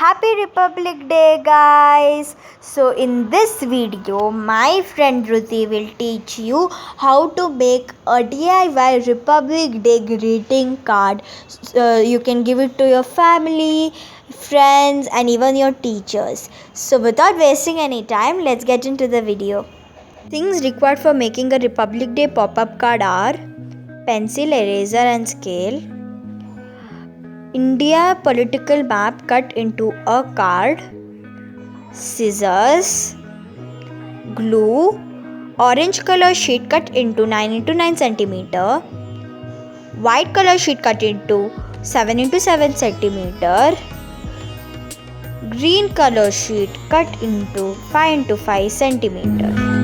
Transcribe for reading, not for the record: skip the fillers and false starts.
Happy Republic Day, guys! So in this video, my friend Druthi will teach you how to make a DIY Republic Day greeting card. You can give it to your family, friends and even your teachers. So without wasting any time, let's get into the video. Things required for making a Republic Day pop-up card are pencil, eraser and scale, India political map cut into a card, scissors, glue, orange color sheet cut into 9 into 9 centimeter, white color sheet cut into 7 into 7 centimeter, green color sheet cut into 5 into 5 centimeter.